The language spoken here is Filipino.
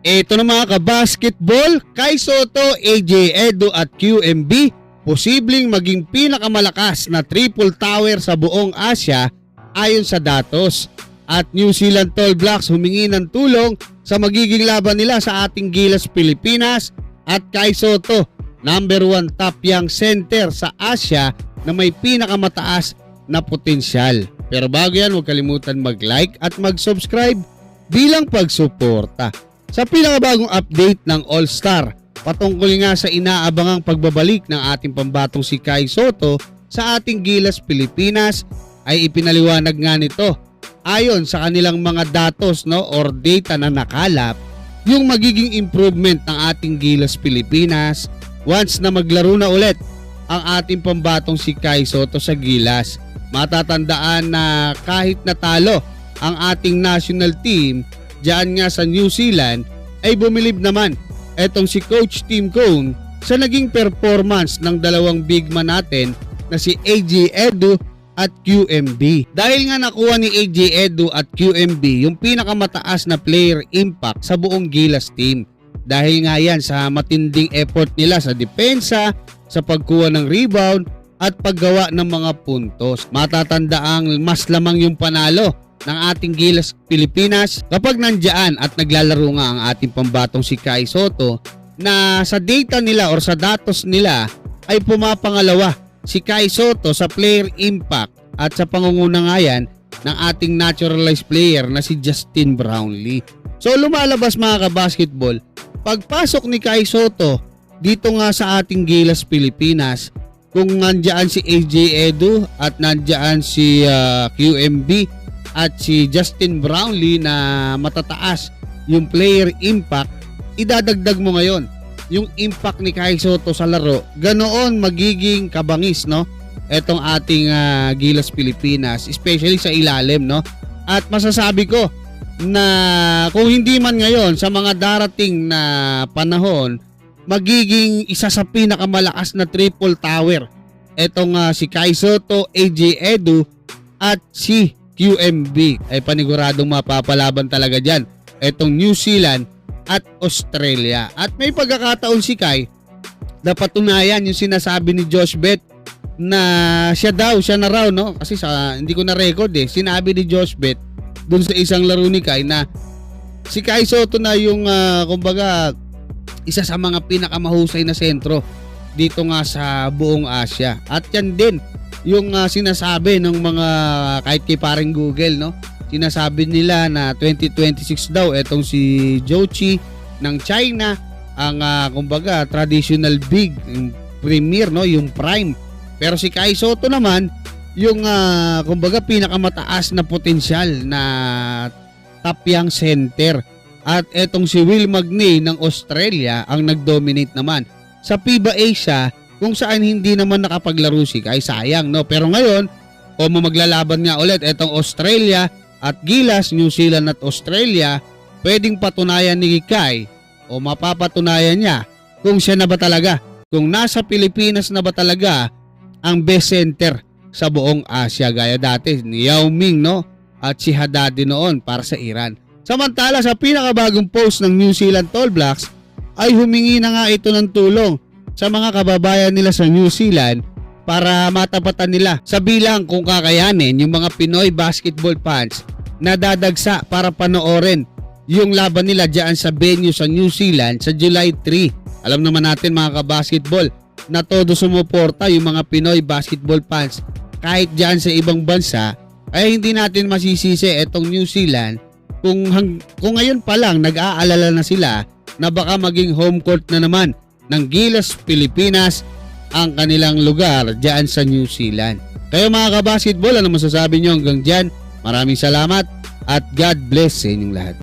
Ito na mga kabasketball, Kai Sotto, AJ Edu at QMB posibleng maging pinakamalakas na triple tower sa buong Asia ayon sa datos. At New Zealand Tall Blacks humingi ng tulong sa magiging laban nila sa ating Gilas Pilipinas at Kai Sotto, number 1 top young center sa Asia na may pinakamataas na potensyal. Pero bago yan, huwag kalimutan mag-like at mag-subscribe bilang pagsuporta sa pinakabagong update ng All-Star patungkol nga sa inaabangang pagbabalik ng ating pambatong si Kai Sotto sa ating Gilas Pilipinas. Ay ipinaliwanag nga nito ayon sa kanilang mga datos or data na nakalap yung magiging improvement ng ating Gilas Pilipinas once na maglaro na ulit ang ating pambatong si Kai Sotto sa Gilas. Matatandaan na kahit natalo ang ating national team diyan nga sa New Zealand, ay bumilib naman etong si Coach Tim Cone sa naging performance ng dalawang big man natin na si AJ Edu at QMB. Dahil nga nakuha ni AJ Edu at QMB yung pinakamataas na player impact sa buong Gilas team. Dahil nga yan sa matinding effort nila sa depensa, sa pagkuha ng rebound at paggawa ng mga puntos. Matatandaang mas lamang yung panalo ng ating Gilas Pilipinas kapag nandiyan at naglalaro nga ang ating pambatong si Kai Sotto na sa data nila or sa datos nila ay pumapangalawa si Kai Sotto sa player impact at sa pangunguna nga yan ng ating naturalized player na si Justin Brownlee. So lumalabas mga kabasketball, pagpasok ni Kai Sotto dito nga sa ating Gilas Pilipinas, kung nandiyan si AJ Edu at nandiyan si QMB at si Justin Brownlee na matataas yung player impact, idadagdag mo ngayon yung impact ni Kai Sotto sa laro, ganoon magiging kabangis etong ating Gilas Pilipinas, especially sa ilalim at masasabi ko na kung hindi man ngayon, sa mga darating na panahon, magiging isa sa pinakamalakas na triple tower etong si Kai Sotto, AJ Edu at si QMB. Ay paniguradong mapapalaban talaga dyan etong New Zealand at Australia. At may pagkakataon si Kai na patunayan yung sinasabi ni Josh Bet na siya na raw kasi hindi ko na record sinabi ni Josh Bet dun sa isang laro ni Kai na si Kai Sotto na yung kumbaga isa sa mga pinakamahusay na sentro dito nga sa buong Asia. At yan din yung sinasabi ng mga kahit kay paring Google sinasabi nila na 2026 daw etong si Zhou Qi ng China ang kumbaga traditional big, yung premier yung prime. Pero si Kai Sotto naman yung kumbaga pinakamataas na potensyal na top young center. At etong si Will Magnay ng Australia ang nag-dominate naman sa FIBA Asia, kung saan hindi naman nakapaglaro si Kai, sayang pero ngayon kung maglalaban nga ulit etong Australia at Gilas, New Zealand at Australia, pwedeng patunayan ni Kai o mapapatunayan niya kung siya na ba talaga, kung nasa Pilipinas na ba talaga ang best center sa buong Asia, gaya dati ni Yao Ming at si Haddadi noon para sa Iran. Samantala sa pinakabagong post ng New Zealand Tall Blacks ay humingi na nga ito ng tulong sa mga kababayan nila sa New Zealand para matapatan nila sa bilang kung kakayanin yung mga Pinoy basketball fans na dadagsa para panoorin yung laban nila dyan sa venue sa New Zealand sa July 3. Alam naman natin mga kabasketball na todo sumuporta yung mga Pinoy basketball fans kahit dyan sa ibang bansa, ay hindi natin masisisi etong New Zealand kung ngayon pa lang nag-aalala na sila na baka maging home court na naman ng Gilas Pilipinas ang kanilang lugar dyan sa New Zealand. Kayo mga kabasketball, ano masasabi nyo hanggang dyan? Maraming salamat at God bless sa inyong lahat.